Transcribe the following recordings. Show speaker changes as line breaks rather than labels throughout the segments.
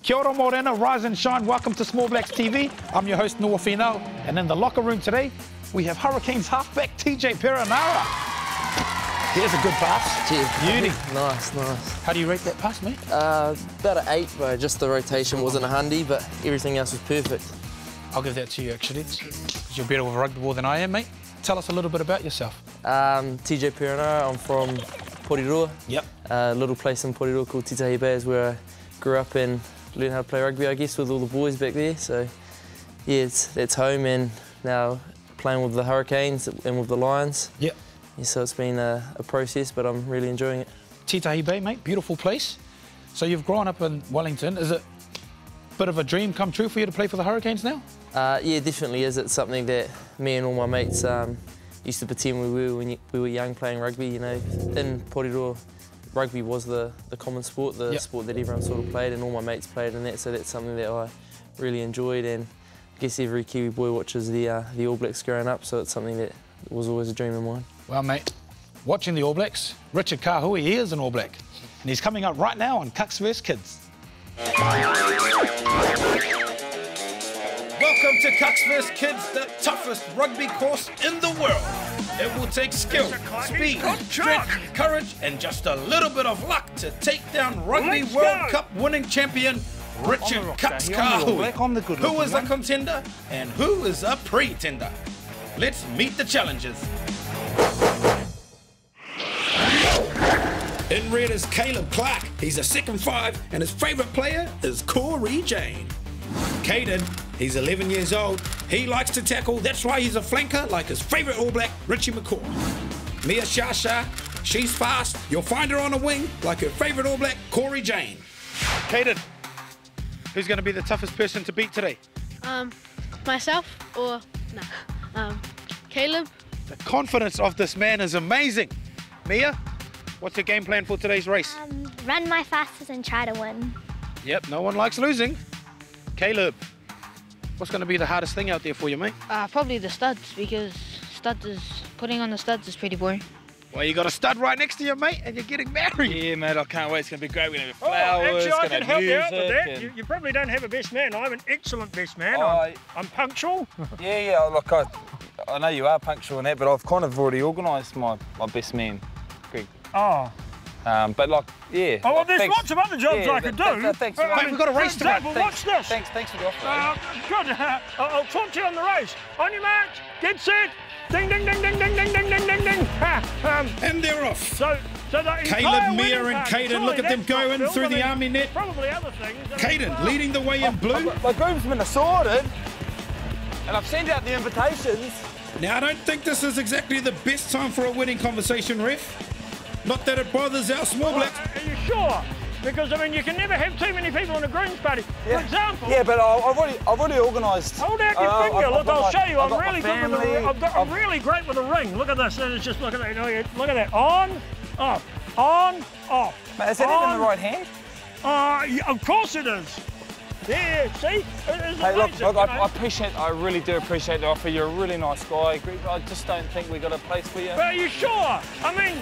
Kia ora morena, rise and shine. Welcome to Small Blacks TV. I'm your host, Noah Finau. And in the locker room today, we have Hurricanes halfback TJ Perenara. Here's a good pass.
Cheers.
Beauty.
Nice, nice.
How do you rate that pass, mate?
About an 8, bro. Just the rotation wasn't a handy, but everything else was perfect.
I'll give that to you, actually. 'Cause you're better with a rugby ball than I am, mate. Tell us a little bit about yourself.
TJ Perenara, I'm from Porirua.
Yep.
A little place in Porirua called Titahi Bay is where I grew up and learned how to play rugby, I guess, with all the boys back there. So, yeah, it's home, and now playing with the Hurricanes and with the Lions.
Yep.
Yeah, so it's been a process, but I'm really enjoying it.
Titahi Bay, mate, beautiful place. So you've grown up in Wellington. Is it a bit of a dream come true for you to play for the Hurricanes now?
Yeah, definitely is. It's something that me and all my mates used to pretend when we were young playing rugby. You know, in Porirua, rugby was the common sport, the sport that everyone sort of played, and all my mates played in that, so that's something that I really enjoyed, and I guess every Kiwi boy watches the All Blacks growing up, so it's something that was always a dream of mine.
Well, mate, watching the All Blacks, Richard Kahui, he is an All Black, and he's coming up right now on Cucks vs Kids. Welcome to Cucks vs Kids, the toughest rugby course in the world. It will take skill, speed, strength, courage, and just a little bit of luck to take down Rugby World Cup winning champion Richard Cucks Kahui. Who is a contender and who is a pretender? Let's meet the challengers. In red is Caleb Clark. He's a second 5, and his favourite player is Corey Jane. Caden, he's 11 years old. He likes to tackle, that's why he's a flanker like his favourite All Black, Richie McCaw. Mia Shasha, she's fast. You'll find her on a wing like her favourite All Black, Corey Jane. Caden, who's going to be the toughest person to beat today?
Myself or Caleb.
The confidence of this man is amazing. Mia, what's your game plan for today's race?
Run my fastest and try to win.
Yep, no one likes losing. Caleb, what's going to be the hardest thing out there for you, mate?
Probably the studs, because putting on the studs is pretty boring.
Well, you got a stud right next to you, mate, and you're getting married.
Yeah, mate, I can't wait. It's going to be great. We're going to have flowers,
actually, I can help you out with that.
and...
You probably don't have a best man. I'm an excellent best man. I'm punctual.
Yeah, look, I know you are punctual in that, but I've kind of already organised my best man, Greg.
Oh.
But like, yeah.
Oh, well,
like,
there's
thanks.
lots of other jobs I could do.
Thanks.
Mate, we've got a race to go.
Watch this.
Thanks for the offer.
Good. I'll talk to you on the race. On your march, get set. Ding, ding, ding, ding, ding, ding, ding, ding, ding, ding.
And they're off.
So the
Caleb, Mia and Caden, look at them going through the army net.
Probably other things.
Caden leading the way in blue.
My groomsmen are sorted, and I've sent out the invitations.
Now, I don't think this is exactly the best time for a winning conversation, ref. Not that it bothers our Small Blacks.
Are you sure? Because, I mean, you can never have too many people in a groom's party.
Yeah.
For example...
Yeah, but I've already organised...
Hold out your finger. Look, I'll show you. I'm really good with
family.
I'm really great with a ring. Look at this. It's just, look at that. Look at that. On, off. On, off.
Mate, is that even in the right hand?
Yeah, of course it is. Yeah, see?
Hey, look, I really do appreciate the offer. You're a really nice guy, Greg. I just don't think we got a place for you.
But are you sure? I mean...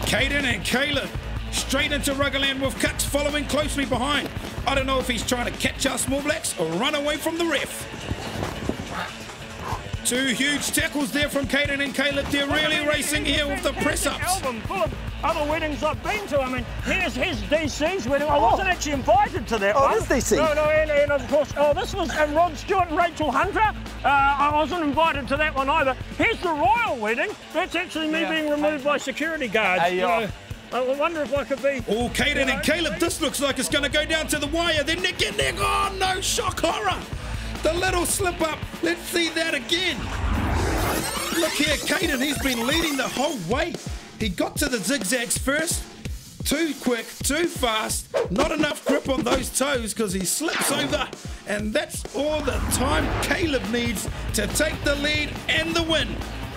Caden and Caleb straight into Ruggerland with Cucks following closely behind. I don't know if he's trying to catch our Small Blacks or run away from the ref. 2 huge tackles there from Caden and Caleb. They're really racing here with the press-ups.
Album full of other weddings I've been to. I mean, here's DC's wedding. I wasn't actually invited to that one.
Oh, this DC?
No, and of course, this was Rod Stewart and Rachel Hunter. I wasn't invited to that one either. Here's the royal wedding. That's actually me being removed by security guards. Hey, I wonder if I could be...
Oh, Caden and Caleb, this looks like it's going to go down to the wire. They're neck and neck. Oh, no, shock horror. The little slip up. Let's see that again. Look here, Caden, he's been leading the whole way. He got to the zigzags first. Too quick, too fast. Not enough grip on those toes because he slips over. And that's all the time Caleb needs to take the lead and the win.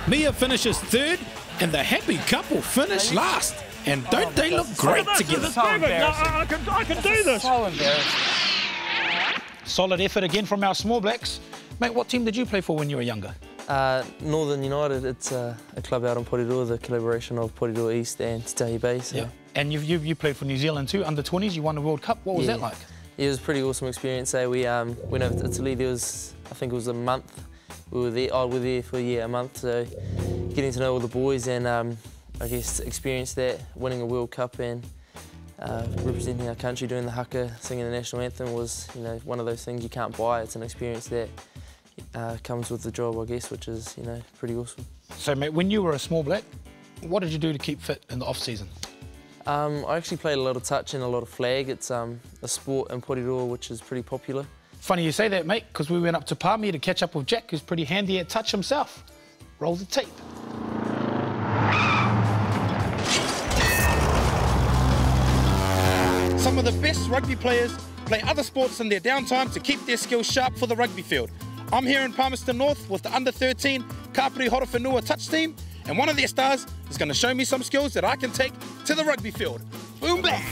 Mia finishes 3rd. And the happy couple finish last. And don't they look great together?
So embarrassing.
I can do this.
So embarrassing.
Solid effort again from our Small Blacks. Mate, what team did you play for when you were younger?
Northern United, it's a club out in Porirua, the collaboration of Porirua East and Te Tahi Bay. So.
Yeah. And you played for New Zealand too, under 20s, you won the World Cup. What was that like?
Yeah, it was a pretty awesome experience. We went over to Italy, there was, I think it was a month. We were there, for a month, so getting to know all the boys and I guess experience that, winning a World Cup and representing our country, doing the haka, singing the national anthem was, one of those things you can't buy. It's an experience that comes with the job, I guess, which is, pretty awesome.
So, mate, when you were a Small Black, what did you do to keep fit in the off-season?
I actually played a lot of touch and a lot of flag. It's a sport in Porirua which is pretty popular.
Funny you say that, mate, because we went up to Palmy to catch up with Jack, who's pretty handy at touch himself. Roll the tape. Some of the best rugby players play other sports in their downtime to keep their skills sharp for the rugby field. I'm here in Palmerston North with the under-13 Kapiti Horowhenua touch team, and one of their stars is going to show me some skills that I can take to the rugby field. Boom, bang!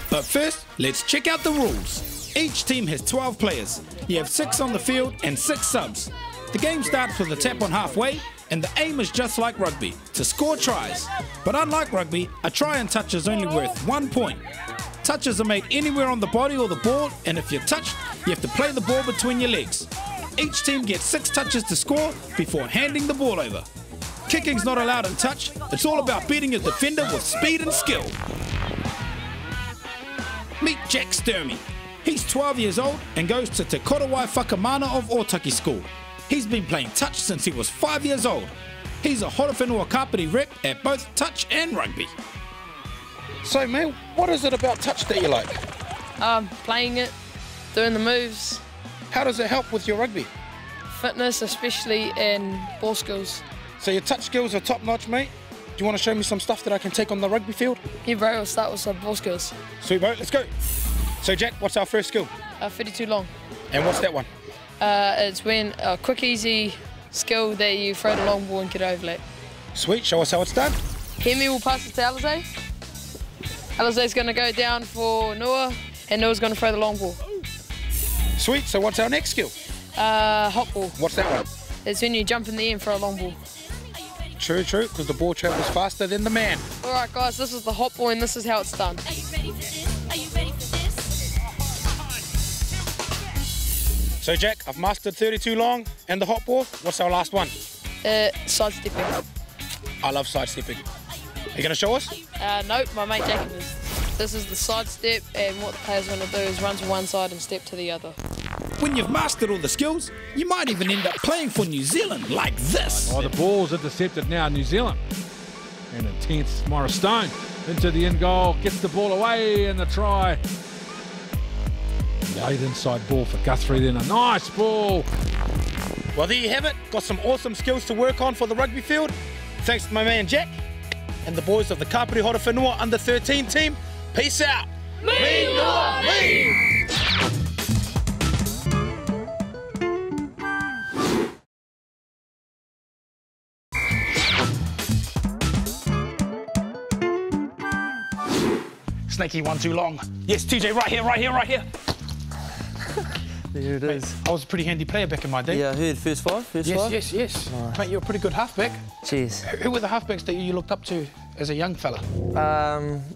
But first, let's check out the rules. Each team has 12 players. You have 6 on the field and 6 subs. The game starts with a tap on halfway, and the aim is just like rugby, to score tries. But unlike rugby, a try and touch is only worth 1 point. Touches are made anywhere on the body or the ball, and if you're touched, you have to play the ball between your legs. Each team gets 6 touches to score before handing the ball over. Kicking's not allowed in touch. It's all about beating your defender with speed and skill. Meet Jack Sturmey. He's 12 years old and goes to Te Korowai Whakamana of Otaki School. He's been playing touch since he was 5 years old. He's a Horowhenua Kapiti rep at both touch and rugby.
So, man, what is it about touch that you like?
Playing it, doing the moves.
How does it help with your rugby?
Fitness, especially, and ball skills.
So your touch skills are top-notch, mate. Do you want to show me some stuff that I can take on the rugby field?
Yeah, bro, we'll start with some ball skills.
Sweet, bro, let's go. So, Jack, what's our first skill?
52 long.
And what's that one?
It's when a quick, easy skill that you throw the long ball and get overlap.
Sweet, show us how it's done.
Hemi will pass it to Alize. Alize's going to go down for Noah, and Noah's going to throw the long ball.
Sweet, so what's our next skill?
Hot ball.
What's that one?
It's when you jump in the air for a long ball.
True, because the ball travels faster than the man.
All right, guys, this is the hot ball, and this is how it's done.
Are you ready for this? Are you ready for this?
So, Jack, I've mastered 32 long and the hot ball. What's our last one?
Sidestepping.
I love sidestepping. Are you going to show us?
Nope, my mate Jacob is. This is the side step, and what the player's going to do is run to one side and step to the other.
When you've mastered all the skills, you might even end up playing for New Zealand like this.
Oh, the ball's intercepted now, New Zealand. And intense Morris Stone into the end goal, gets the ball away and the try. Late inside ball for Guthrie then, a nice ball.
Well, there you have it. Got some awesome skills to work on for the rugby field. Thanks to my man Jack and the boys of the Kapiti Horowhenua under-13 team. Peace out. Me, Noah, me! Snaky one too long. Yes, TJ, right here, right here, right here.
There it is.
I was a pretty handy player back in my day.
Yeah, I heard first five.
Yes.
Nice.
Mate, you're a pretty good halfback.
Cheers.
Who were the halfbacks that you looked up to as a young fella?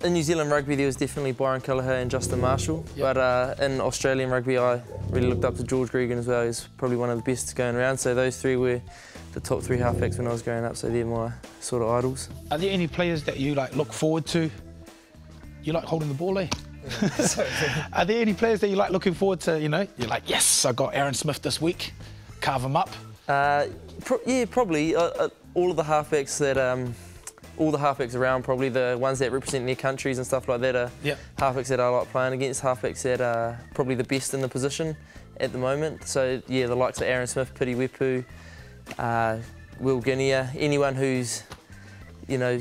In New Zealand rugby, there was definitely Byron Callagher and Justin Marshall.
Yep.
But in Australian rugby, I really looked up to George Gregan as well. He's probably one of the best going around. So those three were the top 3 halfbacks when I was growing up. So they're my sort of idols.
Are there any players that you look forward to? You like holding the ball, eh? Are there any players that you like looking forward to, you're like, yes, I got Aaron Smith this week, carve him up?
Yeah, probably. All of the halfbacks that, all the halfbacks around, probably the ones that represent their countries and stuff like that are halfbacks that I like playing against, halfbacks that are probably the best in the position at the moment. So, yeah, the likes of Aaron Smith, Piti Wepu, Will Guinea, anyone who's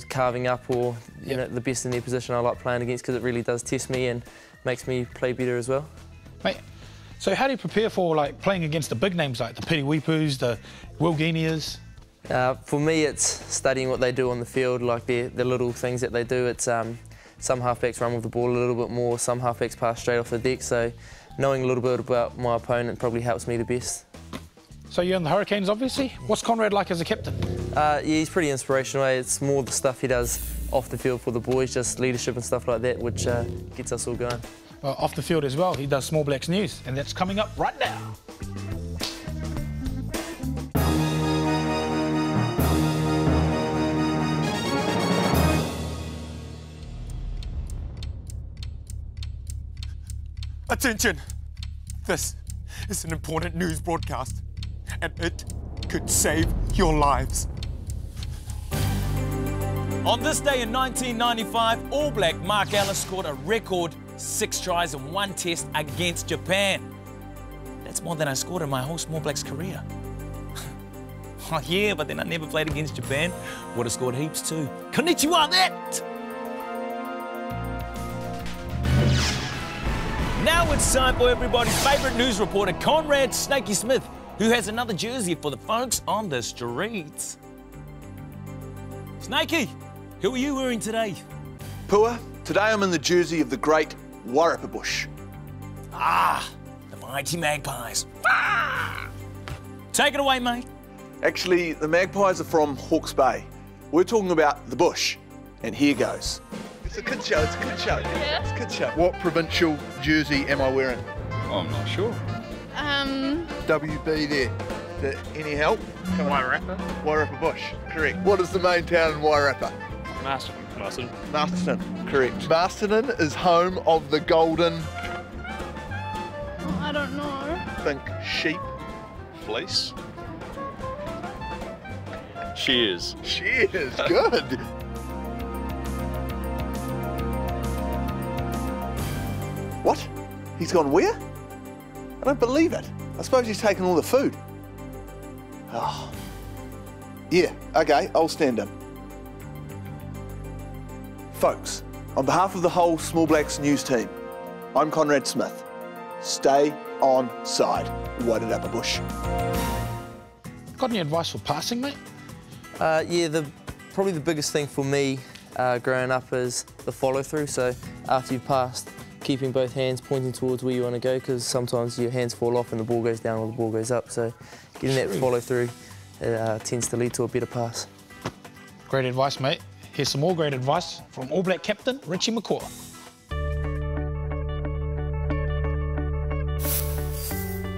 carving up or the best in their position I like playing against because it really does test me and makes me play better as well.
Mate, so how do you prepare for playing against the big names like the Piti Wepus, the Will Guineas?
For me, it's studying what they do on the field, like the little things that they do. It's some halfbacks run with the ball a little bit more, some halfbacks pass straight off the deck, so knowing a little bit about my opponent probably helps me the best.
So you're in the Hurricanes, obviously. What's Conrad like as a captain?
Yeah, he's pretty inspirational. It's more the stuff he does off the field for the boys, just leadership and stuff like that, which gets us all going.
Well, off the field as well, he does Small Blacks News, and that's coming up right now.
Attention! This is an important news broadcast, and it could save your lives.
On this day in 1995, All Black Mark Ellis scored a record 6 tries in 1 test against Japan. That's more than I scored in my whole Small Blacks career. Oh yeah, but then I never played against Japan. Would have scored heaps too. Konnichiwa that! Now it's time for everybody's favourite news reporter, Conrad Snakey Smith, who has another jersey for the folks on the streets. Snakey, who are you wearing today?
Pua, today I'm in the jersey of the great Wairarapa Bush.
Ah, the mighty Magpies. Ah! Take it away, mate.
Actually, the Magpies are from Hawke's Bay. We're talking about the bush, and here goes. It's a good show, it's a good show. Yeah. It's a good show. What provincial jersey am I wearing?
I'm not sure.
WB there. Any help? Wairarapa. Wairarapa Bush, correct. What is the main town in Wairarapa?
Masterton.
Masterton, correct. Masterton is home of the golden...
I don't know.
Think sheep.
Fleece. Cheers.
Cheers, good. What? He's gone where? I don't believe it. I suppose he's taken all the food. Oh. Yeah, okay, I'll stand him. Folks, on behalf of the whole Small Blacks news team, I'm Conrad Smith. Stay on side. Wairarapa Bush.
Got any advice for passing, mate?
Yeah, probably the biggest thing for me growing up is the follow through. So after you've passed, keeping both hands pointing towards where you want to go, because sometimes your hands fall off and the ball goes down or the ball goes up. So getting that follow through tends to lead to a better pass.
Great advice, mate. Here's some more great advice from All Black captain Richie McCaw.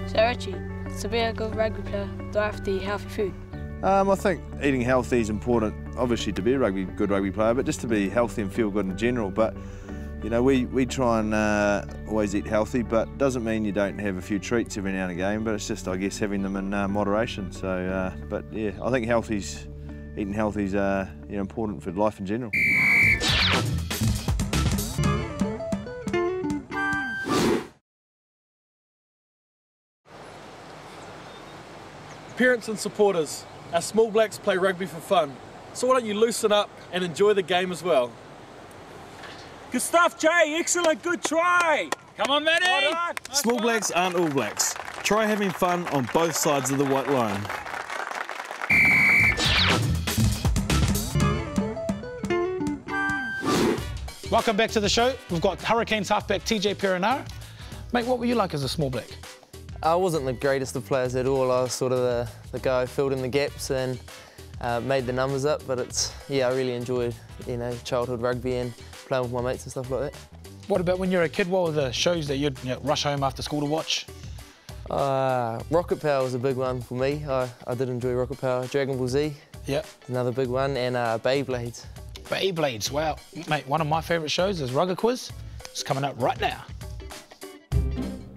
So Richie, to be a good rugby player, do I have to eat healthy food?
I think eating healthy is important, obviously to be a good rugby player, but just to be healthy and feel good in general. But you know, we try and always eat healthy, but doesn't mean you don't have a few treats every now and again. But it's just, I guess, having them in moderation. So, but yeah, I think eating healthy is important for life in general.
Parents and supporters, our Small Blacks play rugby for fun, so why don't you loosen up and enjoy the game as well.
Good stuff, Jay. Excellent. Good try.
Come on, Matty.
Well done.
Small Blacks aren't All Blacks. Try having fun on both sides of the white line.
Welcome back to the show. We've got Hurricanes halfback TJ Perenara. Mate, what were you like as a Small Black?
I wasn't the greatest of players at all. I was sort of the guy who filled in the gaps and made the numbers up. But I really enjoyed, childhood rugby and playing with my mates and stuff like that.
What about when you were a kid? What were the shows that you'd rush home after school to watch?
Rocket Power was a big one for me. I did enjoy Rocket Power. Dragon Ball Z, another big one, and Beyblades.
Beyblades, wow. Mate, one of my favourite shows is Rugger Quiz. It's coming up right now.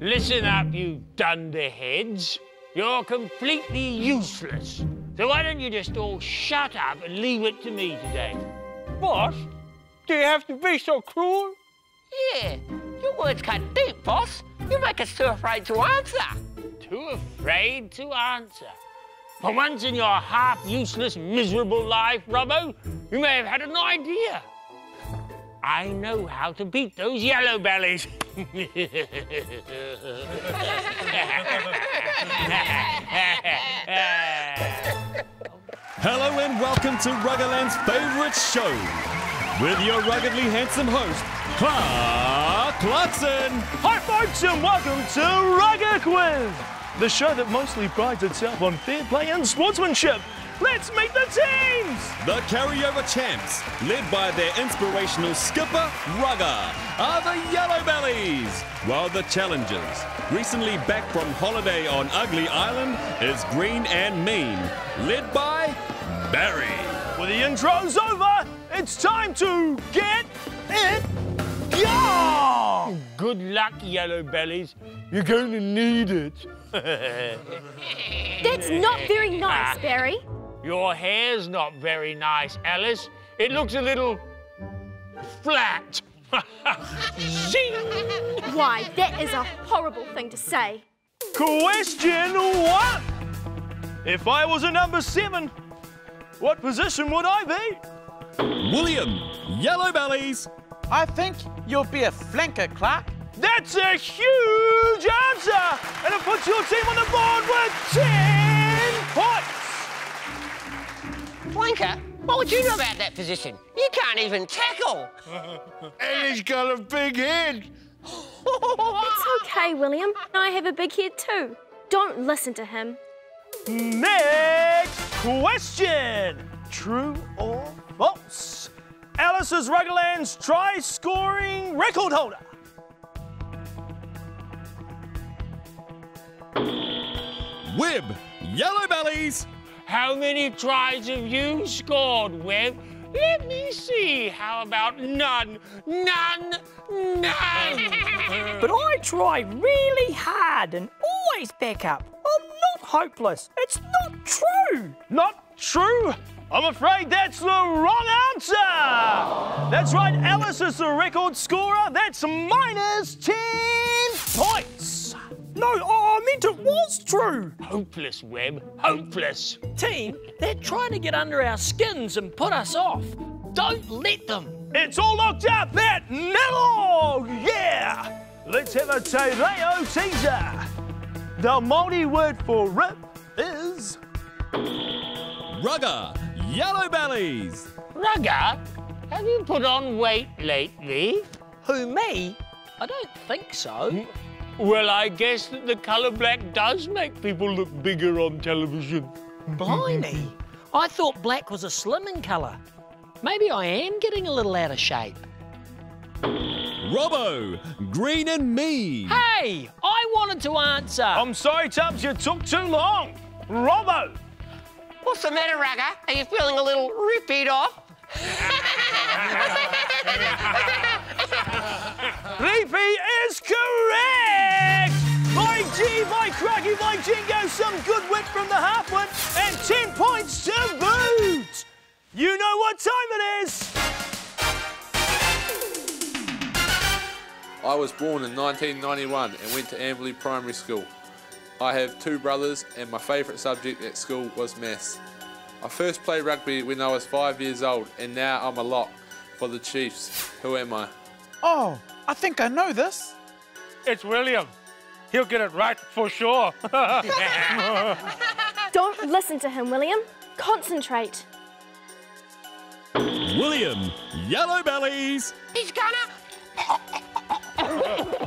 Listen up, you dunderheads. You're completely useless. So why don't you just all shut up and leave it to me today? Boss, do you have to be so cruel?
Yeah, your words cut deep, boss. You make us too afraid to answer.
Too afraid to answer? For once in your half-useless, miserable life, Robbo, you may have had an idea. I know how to beat those yellow bellies.
Hello and welcome to Ruggerland's favourite show with your ruggedly handsome host, Clarkson.
Hi folks and welcome to Rugger Quiz, the show that mostly prides itself on fair play and sportsmanship. Let's meet the teams!
The carryover champs, led by their inspirational skipper, Rugger, are the Yellow Bellies, while the challengers, recently back from holiday on Ugly Island, is Green and Mean, led by Barry.
Well, the intro's over. It's time to get it go!
Good luck, Yellow Bellies. You're going to need it.
That's not very nice, Barry.
Your hair's not very nice, Alice. It looks a little flat. Zing!
Why, that is a horrible thing to say.
Question 1. If I was a number 7, what position would I be?
William, Yellow Bellies.
I think you'll be a flanker, Clark.
That's a huge answer! And it puts your team on the board with 10 points!
Flanker? What would you know about that position? You can't even tackle.
And he's got a big head. It's okay, William. I have a big head too. Don't listen to him.
Next question. True or false? Alice is Ruggerland's try-scoring record holder.
Webb, Yellow Bellies.
How many tries have you scored, Webb? Let me see. How about none? None? None!
But I try really hard and always back up. I'm not hopeless. It's not true. Not true? I'm afraid that's the wrong answer. That's right, Alice is the record scorer. That's minus 10 points. No, I meant it was true.
Hopeless, Webb. Hopeless.
Team, they're trying to get under our skins and put us off. Don't let them.
It's all locked up at nil. Yeah. Let's have a Te Reo teaser. The Māori word for rip is...
Rugger, Yellow Bellies.
Rugger, have you put on weight lately?
Who, me? I don't think so.
Well, I guess that the colour black does make people look bigger on television.
Blimey, I thought black was a slimming colour. Maybe I am getting a little out of shape.
Robbo, Green and Mean.
Hey, I wanted to answer.
I'm sorry, Tubbs, you took too long. Robbo.
What's the matter, Rugger? Are you feeling a little rippied off?
Repeat is correct! By G, by Cruggy, by Jingo, some good wit from the halfwit, and 10 points to boot! You know what time it is!
I was born in 1991 and went to Amberley Primary School. I have 2 brothers and my favourite subject at school was maths. I first played rugby when I was 5 years old and now I'm a lock for the Chiefs. Who am I?
Oh, I think I know this.
It's William. He'll get it right for sure.
Don't listen to him, William. Concentrate.
William, Yellow Bellies.
He's gonna...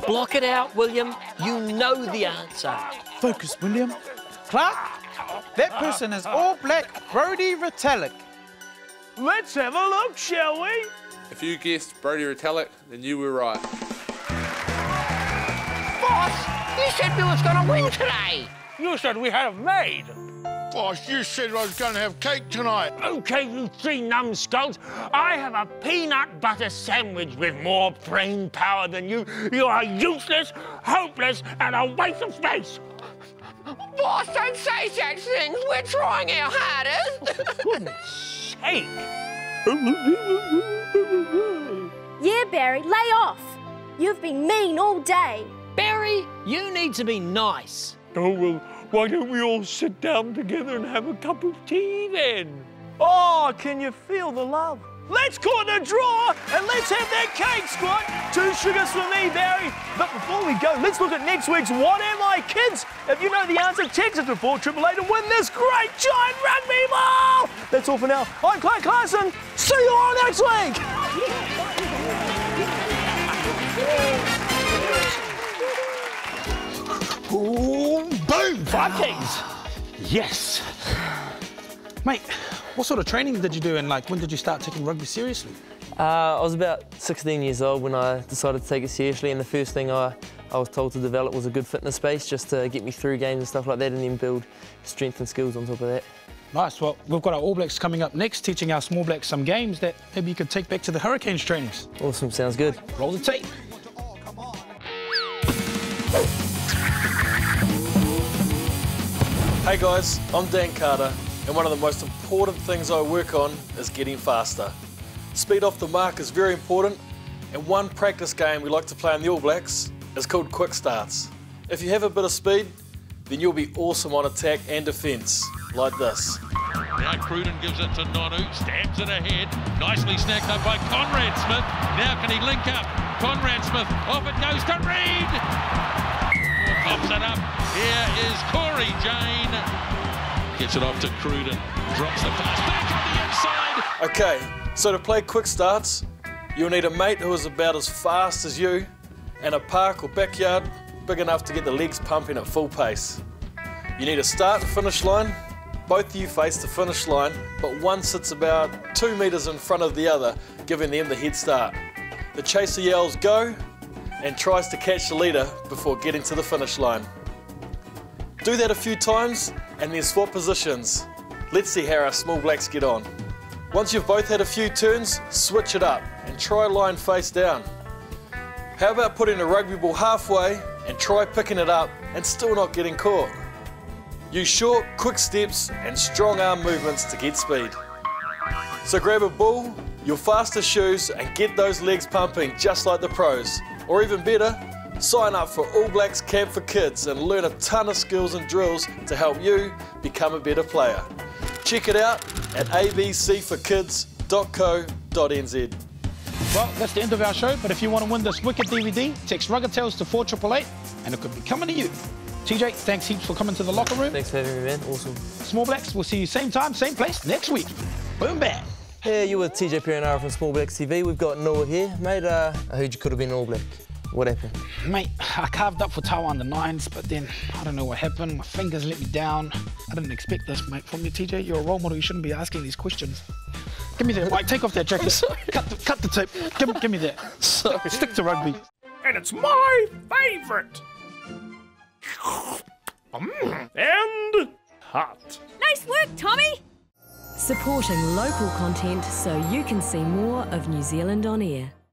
Block it out, William. You know the answer.
Focus, William. Clark, that person is all black Brodie Retallick.
Let's have a look, shall we?
If you guessed Brodie Retallick, then you were right.
Boss, you said we was gonna win today.
You said we had it made.
Boss, you said I was going to have cake tonight.
OK, you 3 numbskulls. I have a peanut butter sandwich with more brain power than you. You are useless, hopeless, and a waste of space.
Boss, don't say such things. We're trying our hardest.
Goodness sake.
Yeah, Barry, lay off. You've been mean all day.
Barry, you need to be nice.
Oh, well, why don't we all sit down together and have a cup of tea then?
Oh, can you feel the love?
let's call it a draw and let's have that cake, squad. 2 sugars for me, Barry. But before we go, let's look at next week's What Am I, kids? If you know the answer, text it to 488 to win this great giant rugby ball. That's all for now. I'm Clark Clarkson. See you all next week.
Ooh, boom, 5 Ks. Yes. Mate, what sort of training did you do and when did you start taking rugby seriously?
I was about 16 years old when I decided to take it seriously, and the first thing I was told to develop was a good fitness base just to get me through games and stuff like that, and then build strength and skills on top of that.
Nice. Well, we've got our All Blacks coming up next, teaching our small blacks some games that maybe you could take back to the Hurricanes trainings.
Awesome, sounds good.
Roll the tape.
Hey guys, I'm Dan Carter, and one of the most important things I work on is getting faster. Speed off the mark is very important, and one practice game we like to play in the All Blacks is called quick starts. If you have a bit of speed, then you'll be awesome on attack and defence, like this.
Now Cruden gives it to Nonu, stabs it ahead, nicely snagged up by Conrad Smith. Now can he link up? Conrad Smith, off it goes to Reid! Pops it up, here is Corey Jane. Gets it off to Cruden, drops the pass back on the inside.
Okay, so to play quick starts, you'll need a mate who is about as fast as you and a park or backyard big enough to get the legs pumping at full pace. You need a start and finish line. Both of you face the finish line, but one sits about 2 metres in front of the other, giving them the head start. The chaser yells go and tries to catch the leader before getting to the finish line. Do that a few times and then swap positions. Let's see how our small blacks get on. Once you've both had a few turns, switch it up and try line face down. How about putting a rugby ball halfway and try picking it up and still not getting caught? Use short, quick steps and strong arm movements to get speed. So grab a ball, your fastest shoes and get those legs pumping just like the pros. Or even better, sign up for All Blacks Camp for Kids and learn a ton of skills and drills to help you become a better player. Check it out at abcforkids.co.nz.
Well, that's the end of our show, but if you want to win this wicked DVD, text Rugged Tales to 48888 and it could be coming to you. TJ, thanks heaps for coming to the locker room.
Thanks for having me, man. Awesome.
Small Blacks, we'll see you same time, same place next week. Boom, bam.
Yeah, you were TJ Perenara from Small Blacks TV. We've got Noah here. Mate, I heard you could have been All Black. What happened?
Mate, I carved up for Tawa under 9s, but then I don't know what happened. My fingers let me down. I didn't expect this, mate. From you, TJ, you're a role model. You shouldn't be asking these questions. Give me that. Mike, take off that jacket. Cut the tape. Give me that.
Sorry.
Stick to rugby.
And it's my favourite. And hot.
Nice work, Tommy. Supporting local content so you can see more of New Zealand on air.